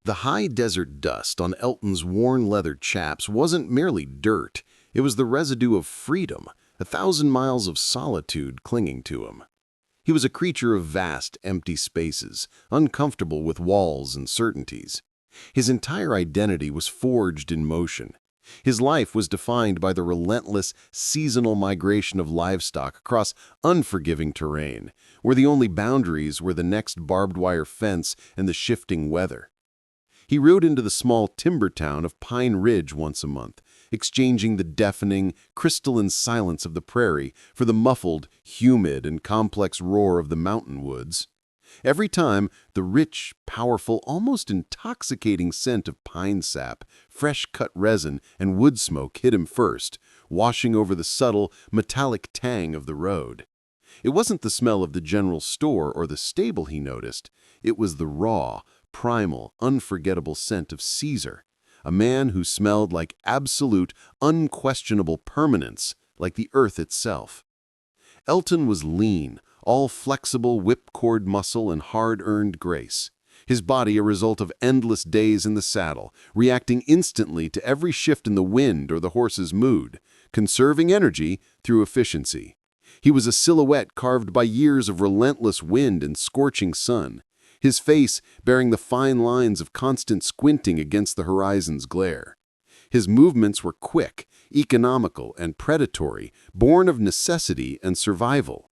The high desert dust on Elton's worn leather chaps wasn't merely dirt, it was the residue of freedom, 1,000 miles of solitude clinging to him. He was a creature of vast, empty spaces, uncomfortable with walls and certainties. His entire identity was forged in motion. His life was defined by the relentless, seasonal migration of livestock across unforgiving terrain, where the only boundaries were the next barbed wire fence and the shifting weather. He rode into the small timber town of Pine Ridge once a month, exchanging the deafening, crystalline silence of the prairie for the muffled, humid, and complex roar of the mountain woods. Every time, the rich, powerful, almost intoxicating scent of pine sap, fresh-cut resin, and wood smoke hit him first, washing over the subtle, metallic tang of the road. It wasn't the smell of the general store or the stable he noticed. It was the raw, primal, unforgettable scent of Ceasar, a man who smelled like absolute, unquestionable permanence, like the earth itself. Elton was lean, all flexible whipcord muscle and hard-earned grace, his body a result of endless days in the saddle, reacting instantly to every shift in the wind or the horse's mood, conserving energy through efficiency. He was a silhouette carved by years of relentless wind and scorching sun, his face bearing the fine lines of constant squinting against the horizon's glare. His movements were quick, economical, and predatory, born of necessity and survival.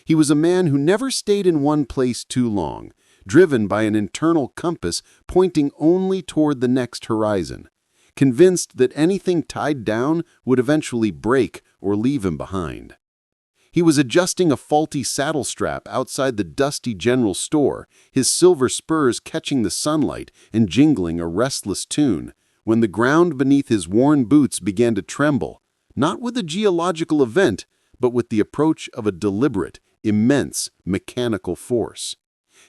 He was a man who never stayed in one place too long, driven by an internal compass pointing only toward the next horizon, convinced that anything tied down would eventually break or leave him behind. He was adjusting a faulty saddle strap outside the dusty general store, his silver spurs catching the sunlight and jingling a restless tune, when the ground beneath his worn boots began to tremble, not with a geological event, but with the approach of a deliberate, immense mechanical force.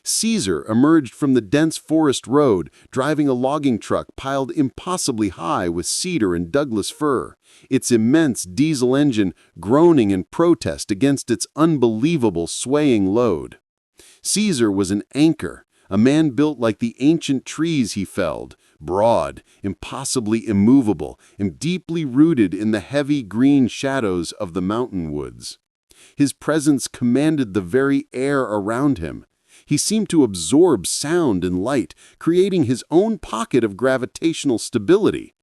Ceasar emerged from the dense forest road, driving a logging truck piled impossibly high with cedar and Douglas fir, its immense diesel engine groaning in protest against its unbelievable swaying load. Ceasar was an anchor, a man built like the ancient trees he felled, broad, impossibly immovable, and deeply rooted in the heavy green shadows of the mountain woods. His presence commanded the very air around him. He seemed to absorb sound and light, creating his own pocket of gravitational stability.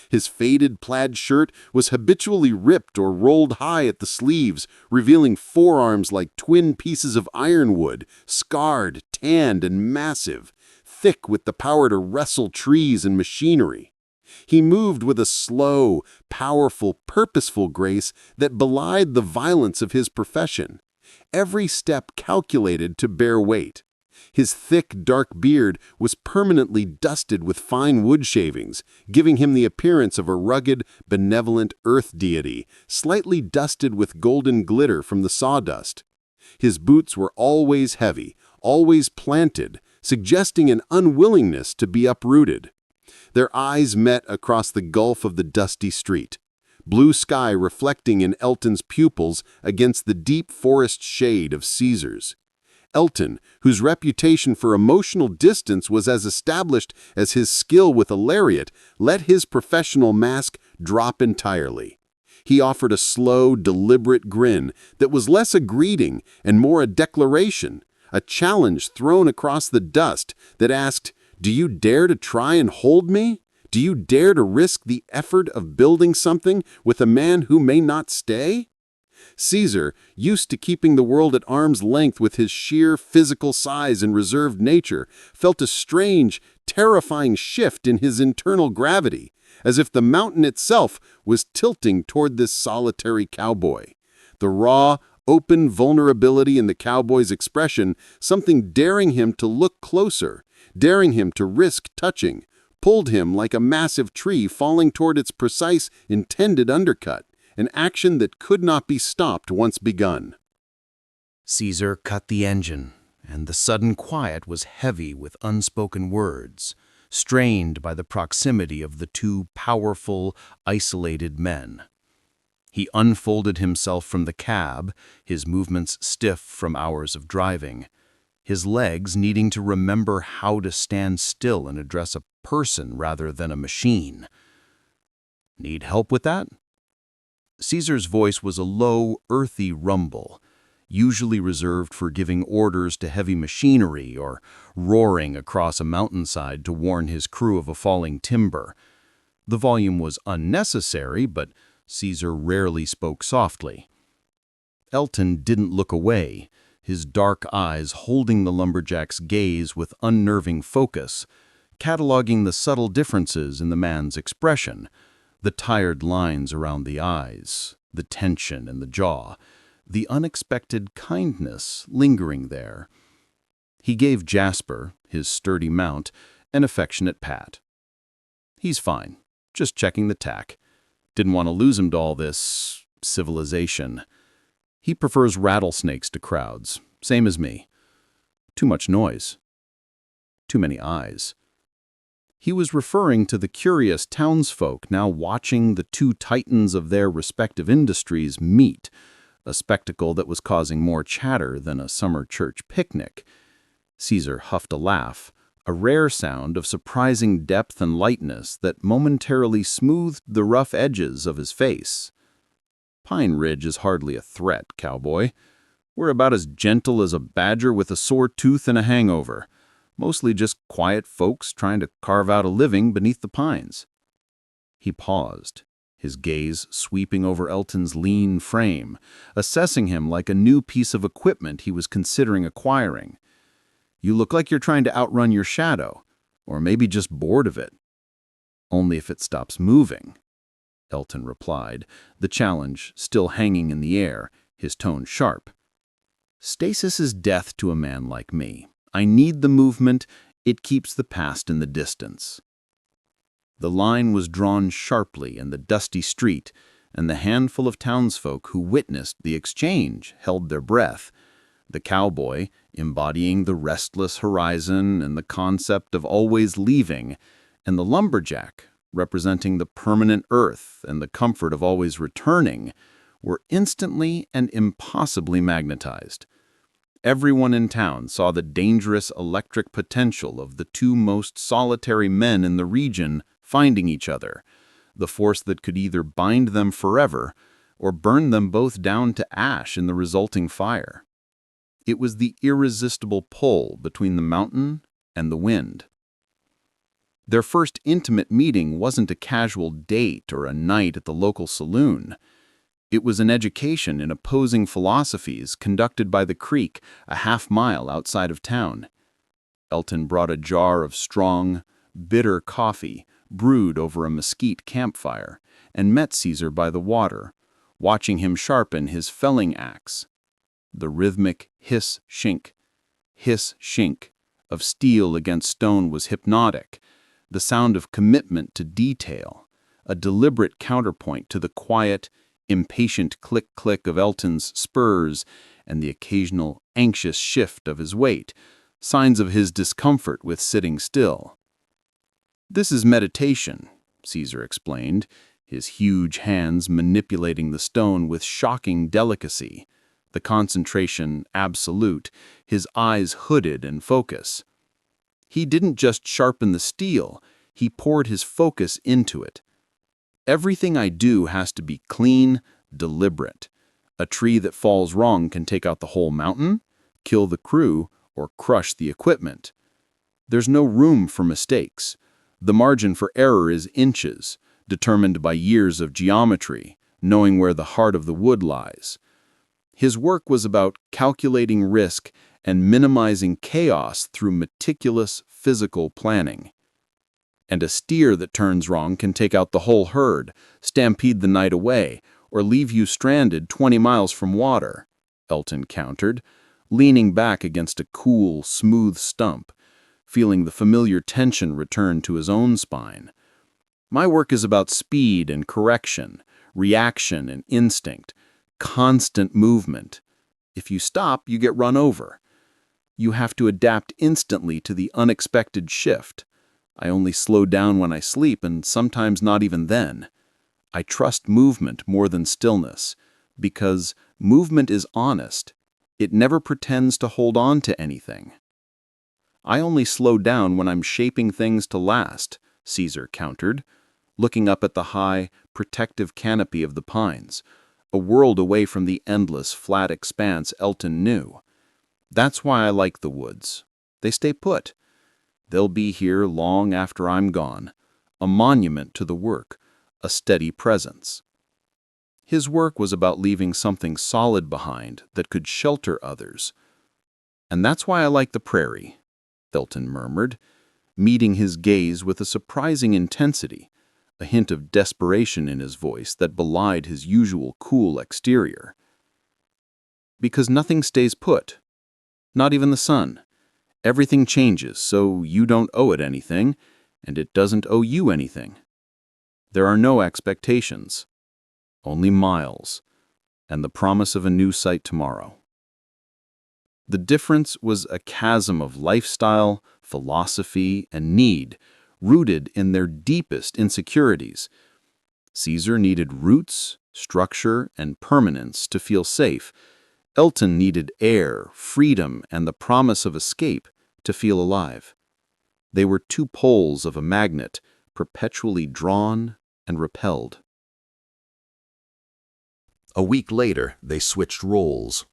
His faded plaid shirt was habitually ripped or rolled high at the sleeves, revealing forearms like twin pieces of ironwood, scarred, tanned, and massive, thick with the power to wrestle trees and machinery. He moved with a slow, powerful, purposeful grace that belied the violence of his profession. Every step calculated to bear weight. His thick, dark beard was permanently dusted with fine wood shavings, giving him the appearance of a rugged, benevolent earth deity, slightly dusted with golden glitter from the sawdust. His boots were always heavy, always planted, suggesting an unwillingness to be uprooted. Their eyes met across the gulf of the dusty street, blue sky reflecting in Elton's pupils against the deep forest shade of Ceasar's. Elton, whose reputation for emotional distance was as established as his skill with a lariat, let his professional mask drop entirely. He offered a slow, deliberate grin that was less a greeting and more a declaration, a challenge thrown across the dust that asked, "Do you dare to try and hold me? Do you dare to risk the effort of building something with a man who may not stay?" Ceasar, used to keeping the world at arm's length with his sheer physical size and reserved nature, felt a strange, terrifying shift in his internal gravity, as if the mountain itself was tilting toward this solitary cowboy. The raw, open vulnerability in the cowboy's expression, something daring him to look closer, daring him to risk touching, pulled him like a massive tree falling toward its precise, intended undercut, an action that could not be stopped once begun. Ceasar cut the engine, and the sudden quiet was heavy with unspoken words, strained by the proximity of the two powerful, isolated men. He unfolded himself from the cab, his movements stiff from hours of driving. his legs needing to remember how to stand still and address a person rather than a machine. "Need help with that?" Caesar's voice was a low, earthy rumble, usually reserved for giving orders to heavy machinery or roaring across a mountainside to warn his crew of a falling timber. The volume was unnecessary, but Caesar rarely spoke softly. Elton didn't look away, his dark eyes holding the lumberjack's gaze with unnerving focus, cataloging the subtle differences in the man's expression, the tired lines around the eyes, the tension in the jaw, the unexpected kindness lingering there. He gave Jasper, his sturdy mount, an affectionate pat. "He's fine, just checking the tack. Didn't want to lose him to all this civilization. He prefers rattlesnakes to crowds, same as me. Too much noise. Too many eyes." He was referring to the curious townsfolk now watching the two titans of their respective industries meet, a spectacle that was causing more chatter than a summer church picnic. Caesar huffed a laugh, a rare sound of surprising depth and lightness that momentarily smoothed the rough edges of his face. "Pine Ridge is hardly a threat, Cowboy. We're about as gentle as a badger with a sore tooth and a hangover. Mostly just quiet folks trying to carve out a living beneath the pines." He paused, his gaze sweeping over Elton's lean frame, assessing him like a new piece of equipment he was considering acquiring. "You look like you're trying to outrun your shadow, or maybe just bored of it." "Only if it stops moving," Elton replied, the challenge still hanging in the air, his tone sharp. "Stasis is death to a man like me. I need the movement. It keeps the past in the distance." The line was drawn sharply in the dusty street, and the handful of townsfolk who witnessed the exchange held their breath. The cowboy, embodying the restless horizon and the concept of always leaving, and the lumberjack, representing the permanent earth and the comfort of always returning, were instantly and impossibly magnetized. Everyone in town saw the dangerous electric potential of the two most solitary men in the region finding each other, the force that could either bind them forever or burn them both down to ash in the resulting fire. It was the irresistible pull between the mountain and the wind. Their first intimate meeting wasn't a casual date or a night at the local saloon. It was an education in opposing philosophies conducted by the creek a half-mile outside of town. Elton brought a jar of strong, bitter coffee brewed over a mesquite campfire and met Caesar by the water, watching him sharpen his felling axe. The rhythmic hiss-shink of steel against stone was hypnotic, the sound of commitment to detail, a deliberate counterpoint to the quiet, impatient click-click of Elton's spurs and the occasional anxious shift of his weight, signs of his discomfort with sitting still. "This is meditation," Caesar explained, his huge hands manipulating the stone with shocking delicacy, the concentration absolute, his eyes hooded in focus. He didn't just sharpen the steel, he poured his focus into it. "Everything I do has to be clean, deliberate. A tree that falls wrong can take out the whole mountain, kill the crew, or crush the equipment. There's no room for mistakes. The margin for error is inches, determined by years of geometry, knowing where the heart of the wood lies." His work was about calculating risk and minimizing chaos through meticulous physical planning. "And a steer that turns wrong can take out the whole herd, stampede the night away, or leave you stranded 20 miles from water," Elton countered, leaning back against a cool, smooth stump, feeling the familiar tension return to his own spine. "My work is about speed and correction, reaction and instinct, constant movement. If you stop, you get run over. You have to adapt instantly to the unexpected shift. I only slow down when I sleep, and sometimes not even then. I trust movement more than stillness, because movement is honest. It never pretends to hold on to anything." "I only slow down when I'm shaping things to last," Ceasar countered, looking up at the high, protective canopy of the pines, a world away from the endless, flat expanse Elton knew. "That's why I like the woods. They stay put. They'll be here long after I'm gone, a monument to the work, a steady presence." His work was about leaving something solid behind that could shelter others. "And that's why I like the prairie," Elton murmured, meeting his gaze with a surprising intensity, a hint of desperation in his voice that belied his usual cool exterior. "Because nothing stays put. Not even the sun. Everything changes, so you don't owe it anything, and it doesn't owe you anything. There are no expectations. Only miles, and the promise of a new sight tomorrow." The difference was a chasm of lifestyle, philosophy, and need, rooted in their deepest insecurities. Ceasar needed roots, structure, and permanence to feel safe. Elton needed air, freedom, and the promise of escape to feel alive. They were two poles of a magnet, perpetually drawn and repelled. A week later, they switched roles.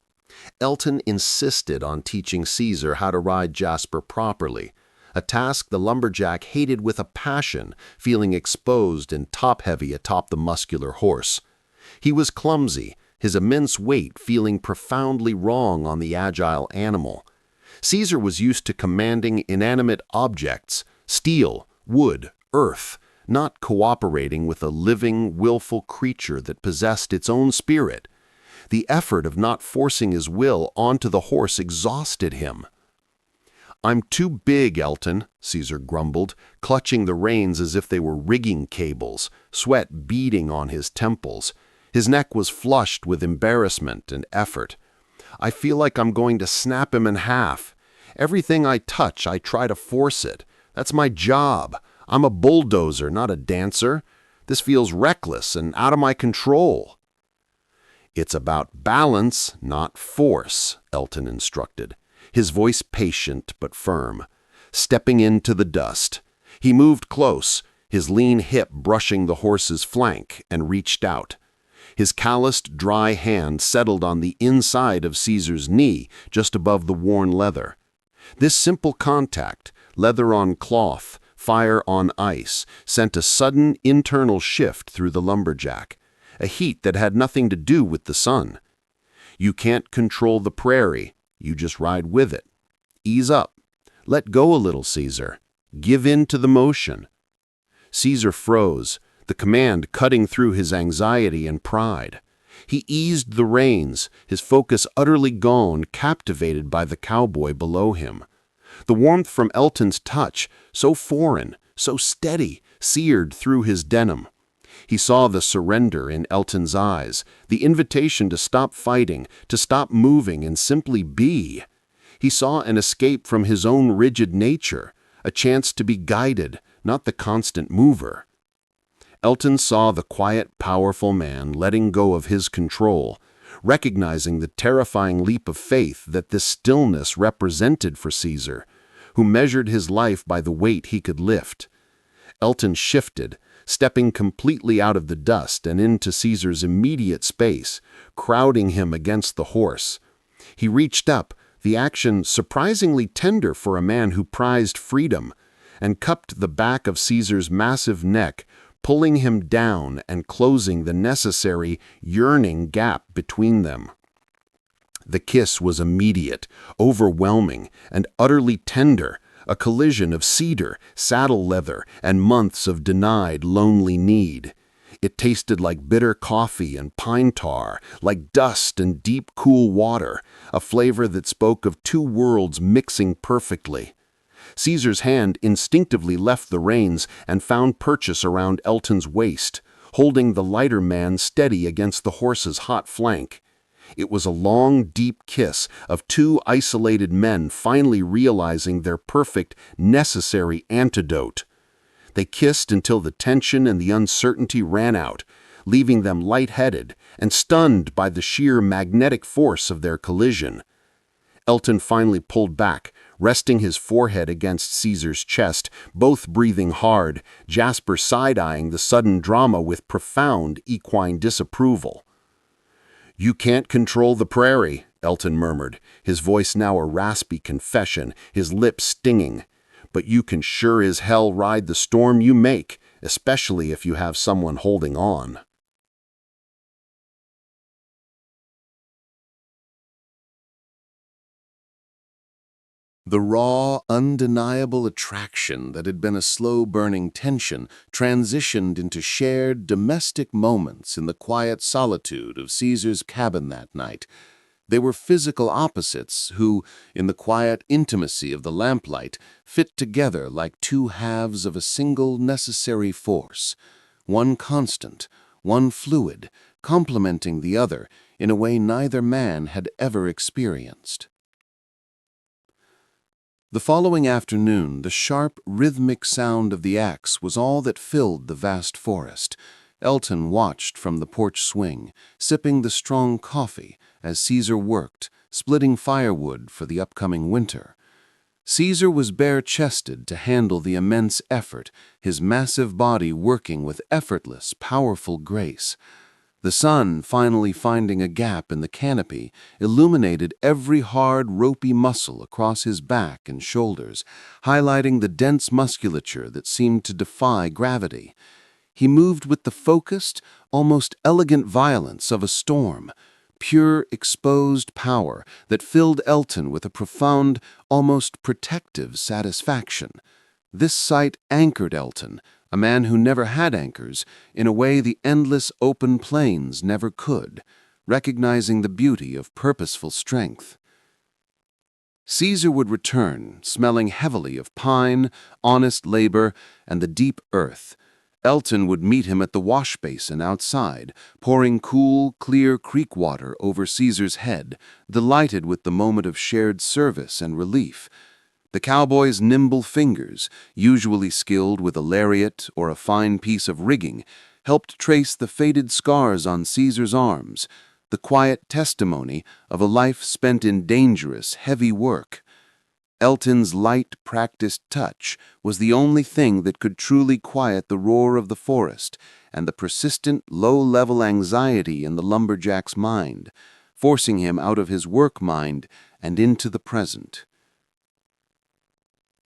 Elton insisted on teaching Ceasar how to ride Jasper properly, a task the lumberjack hated with a passion, feeling exposed and top-heavy atop the muscular horse. He was clumsy, his immense weight feeling profoundly wrong on the agile animal. Ceasar was used to commanding inanimate objects, steel, wood, earth, not cooperating with a living, willful creature that possessed its own spirit. The effort of not forcing his will onto the horse exhausted him. "I'm too big, Elton," Ceasar grumbled, clutching the reins as if they were rigging cables, sweat beading on his temples. His neck was flushed with embarrassment and effort. "I feel like I'm going to snap him in half. Everything I touch, I try to force it. That's my job. I'm a bulldozer, not a dancer. This feels reckless and out of my control." "It's about balance, not force," Elton instructed, his voice patient but firm. Stepping into the dust, he moved close, his lean hip brushing the horse's flank, and reached out. His calloused, dry hand settled on the inside of Ceasar's knee, just above the worn leather. This simple contact, leather on cloth, fire on ice, sent a sudden internal shift through the lumberjack, a heat that had nothing to do with the sun. You can't control the prairie, you just ride with it. Ease up. Let go a little, Ceasar. Give in to the motion. Ceasar froze, the command cutting through his anxiety and pride. He eased the reins, his focus utterly gone, captivated by the cowboy below him. The warmth from Elton's touch, so foreign, so steady, seared through his denim. He saw the surrender in Elton's eyes, the invitation to stop fighting, to stop moving and simply be. He saw an escape from his own rigid nature, a chance to be guided, not the constant mover. Elton saw the quiet, powerful man letting go of his control, recognizing the terrifying leap of faith that this stillness represented for Ceasar, who measured his life by the weight he could lift. Elton shifted, stepping completely out of the dust and into Ceasar's immediate space, crowding him against the horse. He reached up, the action surprisingly tender for a man who prized freedom, and cupped the back of Ceasar's massive neck, pulling him down and closing the necessary, yearning gap between them. The kiss was immediate, overwhelming, and utterly tender, a collision of cedar, saddle leather, and months of denied, lonely need. It tasted like bitter coffee and pine tar, like dust and deep, cool water, a flavor that spoke of two worlds mixing perfectly. Ceasar's hand instinctively left the reins and found purchase around Elton's waist, holding the lighter man steady against the horse's hot flank. It was a long, deep kiss of two isolated men finally realizing their perfect, necessary antidote. They kissed until the tension and the uncertainty ran out, leaving them lightheaded and stunned by the sheer magnetic force of their collision. Elton finally pulled back, resting his forehead against Caesar's chest, both breathing hard, Jasper side-eyeing the sudden drama with profound equine disapproval. "You can't control the prairie," Elton murmured, his voice now a raspy confession, his lips stinging. "But you can sure as hell ride the storm you make, especially if you have someone holding on." The raw, undeniable attraction that had been a slow-burning tension transitioned into shared domestic moments in the quiet solitude of Caesar's cabin that night. They were physical opposites who, in the quiet intimacy of the lamplight, fit together like two halves of a single necessary force, one constant, one fluid, complementing the other in a way neither man had ever experienced. The following afternoon, the sharp, rhythmic sound of the axe was all that filled the vast forest. Elton watched from the porch swing, sipping the strong coffee as Caesar worked, splitting firewood for the upcoming winter. Caesar was bare-chested to handle the immense effort, his massive body working with effortless, powerful grace. The sun, finally finding a gap in the canopy, illuminated every hard, ropey muscle across his back and shoulders, highlighting the dense musculature that seemed to defy gravity. He moved with the focused, almost elegant violence of a storm, pure, exposed power that filled Elton with a profound, almost protective satisfaction. This sight anchored Elton, a man who never had anchors, in a way the endless open plains never could, recognizing the beauty of purposeful strength. Caesar would return, smelling heavily of pine, honest labor, and the deep earth. Elton would meet him at the wash basin outside, pouring cool, clear creek water over Caesar's head, delighted with the moment of shared service and relief. The cowboy's nimble fingers, usually skilled with a lariat or a fine piece of rigging, helped trace the faded scars on Caesar's arms, the quiet testimony of a life spent in dangerous, heavy work. Elton's light, practiced touch was the only thing that could truly quiet the roar of the forest and the persistent, low-level anxiety in the lumberjack's mind, forcing him out of his work mind and into the present.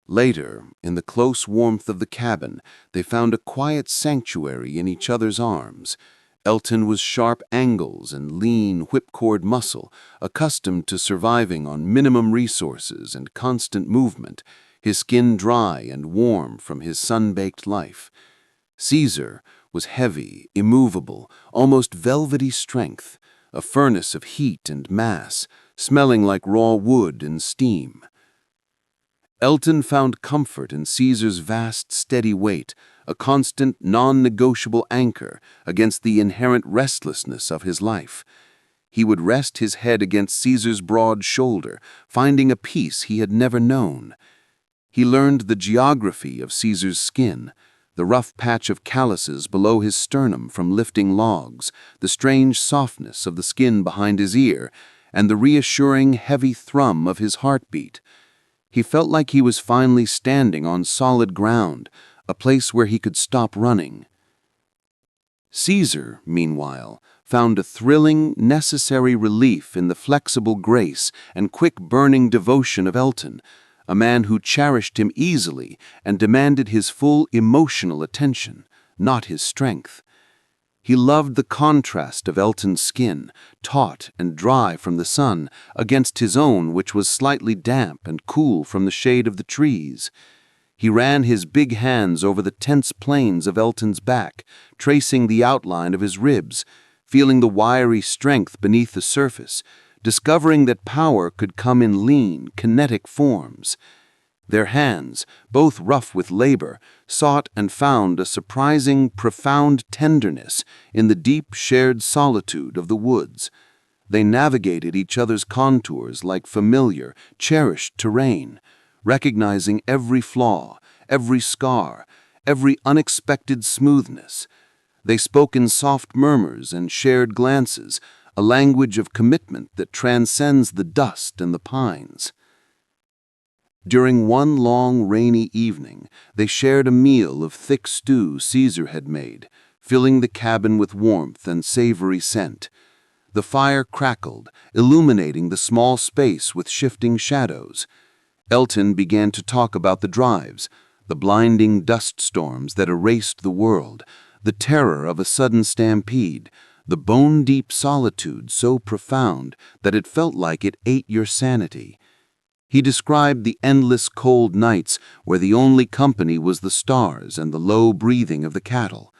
Later, in the close warmth of the cabin, they found a quiet sanctuary in each other's arms. Elton was sharp angles and lean whipcord muscle, accustomed to surviving on minimum resources and constant movement, his skin dry and warm from his sun-baked life. Ceasar was heavy, immovable, almost velvety strength, a furnace of heat and mass, smelling like raw wood and steam. Elton found comfort in Caesar's vast, steady weight, a constant, non-negotiable anchor against the inherent restlessness of his life. He would rest his head against Caesar's broad shoulder, finding a peace he had never known. He learned the geography of Caesar's skin, the rough patch of calluses below his sternum from lifting logs, the strange softness of the skin behind his ear, and the reassuring, heavy thrum of his heartbeat. He felt like he was finally standing on solid ground, a place where he could stop running. Caesar, meanwhile, found a thrilling, necessary relief in the flexible grace and quick-burning devotion of Elton, a man who cherished him easily and demanded his full emotional attention, not his strength. He loved the contrast of Elton's skin, taut and dry from the sun, against his own, which was slightly damp and cool from the shade of the trees. He ran his big hands over the tense planes of Elton's back, tracing the outline of his ribs, feeling the wiry strength beneath the surface, discovering that power could come in lean, kinetic forms. Their hands, both rough with labor, sought and found a surprising, profound tenderness in the deep, shared solitude of the woods. They navigated each other's contours like familiar, cherished terrain, recognizing every flaw, every scar, every unexpected smoothness. They spoke in soft murmurs and shared glances, a language of commitment that transcends the dust and the pines. During one long, rainy evening, they shared a meal of thick stew Ceasar had made, filling the cabin with warmth and savory scent. The fire crackled, illuminating the small space with shifting shadows. Elton began to talk about the drives, the blinding dust storms that erased the world, the terror of a sudden stampede, the bone-deep solitude so profound that it felt like it ate your sanity. He described the endless cold nights where the only company was the stars and the low breathing of the cattle.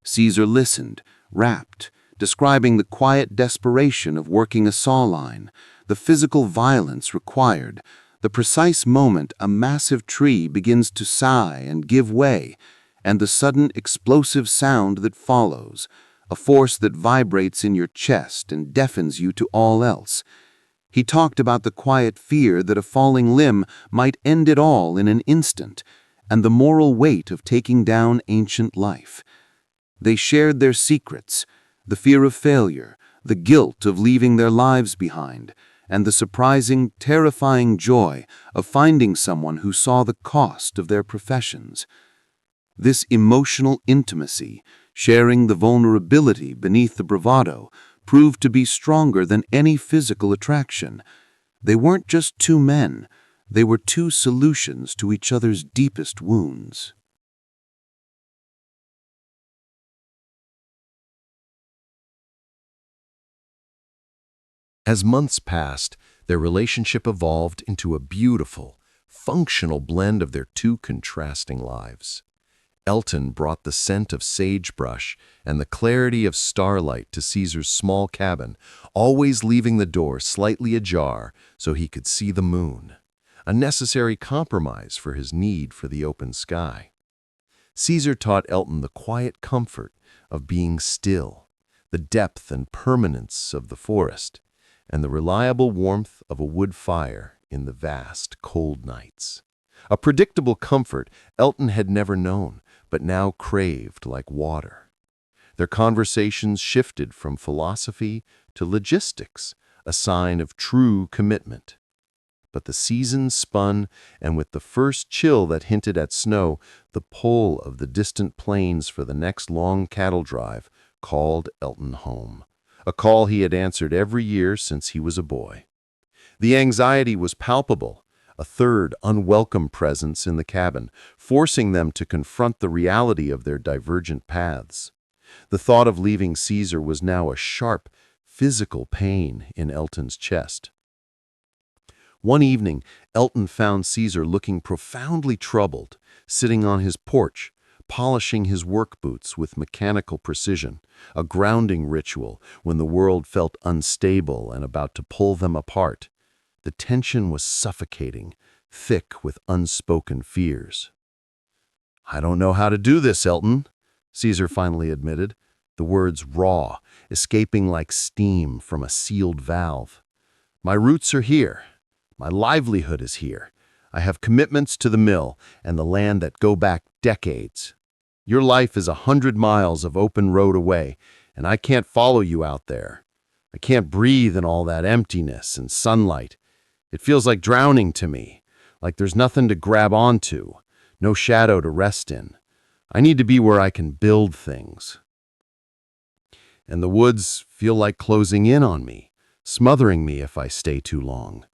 Ceasar listened, rapt, describing the quiet desperation of working a saw line, the physical violence required, the precise moment a massive tree begins to sigh and give way, and the sudden explosive sound that follows, a force that vibrates in your chest and deafens you to all else. He talked about the quiet fear that a falling limb might end it all in an instant, and the moral weight of taking down ancient life. They shared their secrets, the fear of failure, the guilt of leaving their lives behind, and the surprising, terrifying joy of finding someone who saw the cost of their professions. This emotional intimacy, sharing the vulnerability beneath the bravado, proved to be stronger than any physical attraction. They weren't just two men, they were two solutions to each other's deepest wounds. As months passed, their relationship evolved into a beautiful, functional blend of their two contrasting lives. Elton brought the scent of sagebrush and the clarity of starlight to Ceasar's small cabin, always leaving the door slightly ajar so he could see the moon, a necessary compromise for his need for the open sky. Ceasar taught Elton the quiet comfort of being still, the depth and permanence of the forest, and the reliable warmth of a wood fire in the vast, cold nights. A predictable comfort Elton had never known, but now craved like water. Their conversations shifted from philosophy to logistics, a sign of true commitment. But the seasons spun, and with the first chill that hinted at snow, the pull of the distant plains for the next long cattle drive called Elton home, a call he had answered every year since he was a boy. The anxiety was palpable, a third unwelcome presence in the cabin, forcing them to confront the reality of their divergent paths. The thought of leaving Ceasar was now a sharp, physical pain in Elton's chest. One evening, Elton found Ceasar looking profoundly troubled, sitting on his porch, polishing his work boots with mechanical precision, a grounding ritual when the world felt unstable and about to pull them apart. The tension was suffocating, thick with unspoken fears. "I don't know how to do this, Elton," Ceasar finally admitted, the words raw, escaping like steam from a sealed valve. "My roots are here. My livelihood is here. I have commitments to the mill and the land that go back decades. Your life is 100 miles of open road away, and I can't follow you out there. I can't breathe in all that emptiness and sunlight. It feels like drowning to me, like there's nothing to grab onto, no shadow to rest in. I need to be where I can build things. And the woods feel like closing in on me, smothering me if I stay too long,"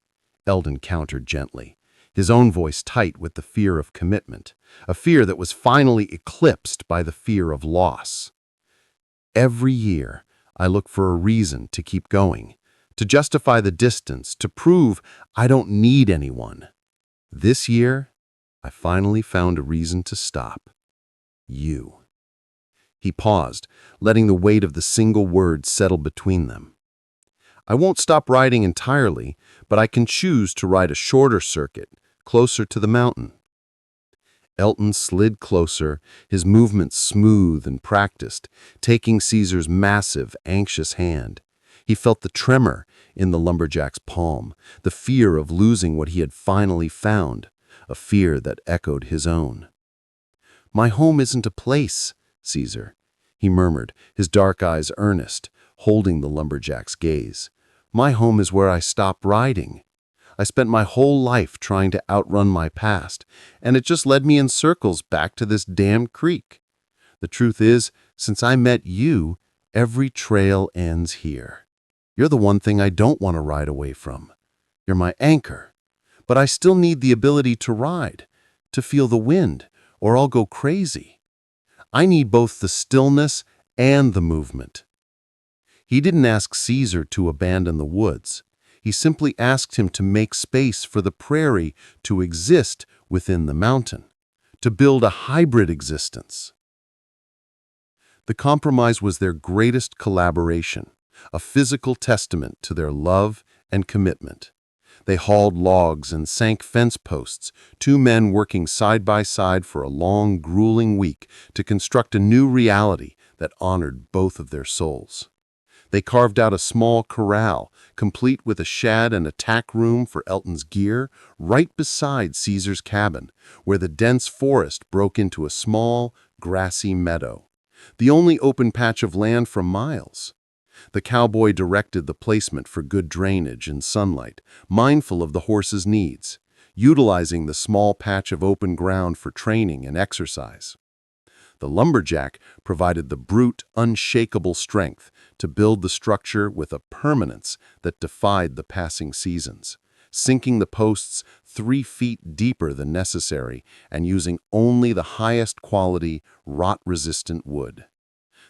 Elton countered gently, his own voice tight with the fear of commitment, a fear that was finally eclipsed by the fear of loss. "Every year, I look for a reason to keep going, to justify the distance, to prove I don't need anyone. This year, I finally found a reason to stop. You." He paused, letting the weight of the single word settle between them. "I won't stop riding entirely, but I can choose to ride a shorter circuit, closer to the mountain." Elton slid closer, his movements smooth and practiced, taking Ceasar's massive, anxious hand. He felt the tremor in the lumberjack's palm, the fear of losing what he had finally found, a fear that echoed his own. "My home isn't a place, Ceasar," he murmured, his dark eyes earnest, holding the lumberjack's gaze. "My home is where I stop riding. I spent my whole life trying to outrun my past, and it just led me in circles back to this damned creek. The truth is, since I met you, every trail ends here. You're the one thing I don't want to ride away from. You're my anchor. But I still need the ability to ride, to feel the wind, or I'll go crazy. I need both the stillness and the movement. He didn't ask Ceasar to abandon the woods. He simply asked him to make space for the prairie to exist within the mountain, to build a hybrid existence. The compromise was their greatest collaboration, a physical testament to their love and commitment. They hauled logs and sank fence posts, two men working side by side for a long, grueling week to construct a new reality that honored both of their souls. They carved out a small corral, complete with a shed and a tack room for Elton's gear, right beside Ceasar's cabin, where the dense forest broke into a small, grassy meadow, the only open patch of land for miles. The cowboy directed the placement for good drainage and sunlight, mindful of the horse's needs, utilizing the small patch of open ground for training and exercise. The lumberjack provided the brute, unshakable strength to build the structure with a permanence that defied the passing seasons, sinking the posts 3 feet deeper than necessary and using only the highest quality, rot-resistant wood.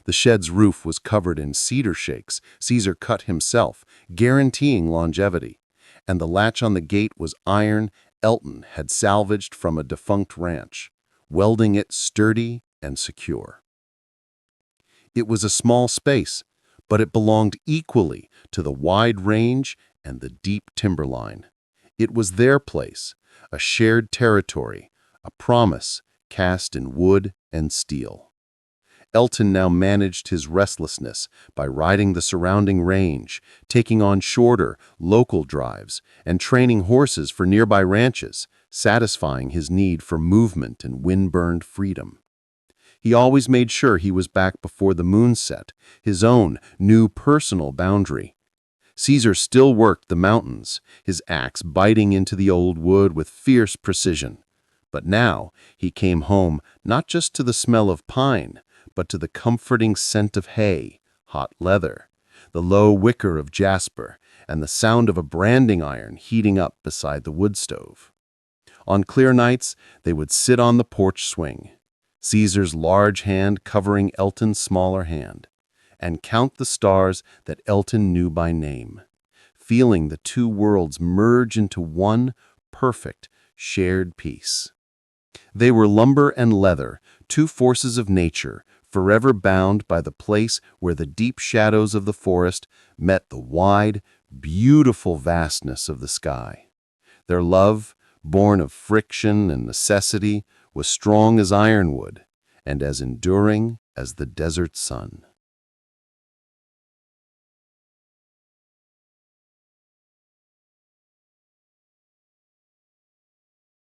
The shed's roof was covered in cedar shakes Ceasar cut himself, guaranteeing longevity, and the latch on the gate was iron Elton had salvaged from a defunct ranch, welding it sturdy and secure. It was a small space, but it belonged equally to the wide range and the deep timberline. It was their place, a shared territory, a promise cast in wood and steel. Elton now managed his restlessness by riding the surrounding range, taking on shorter, local drives, and training horses for nearby ranches, satisfying his need for movement and wind-burned freedom. He always made sure he was back before the moon set, his own new personal boundary. Ceasar still worked the mountains, his axe biting into the old wood with fierce precision. But now he came home not just to the smell of pine, but to the comforting scent of hay, hot leather, the low wicker of jasper, and the sound of a branding iron heating up beside the wood stove. On clear nights, they would sit on the porch swing, Ceasar's large hand covering Elton's smaller hand, and count the stars that Elton knew by name, feeling the two worlds merge into one perfect, shared piece. They were lumber and leather, two forces of nature, forever bound by the place where the deep shadows of the forest met the wide, beautiful vastness of the sky. Their love, born of friction and necessity, was strong as ironwood and as enduring as the desert sun.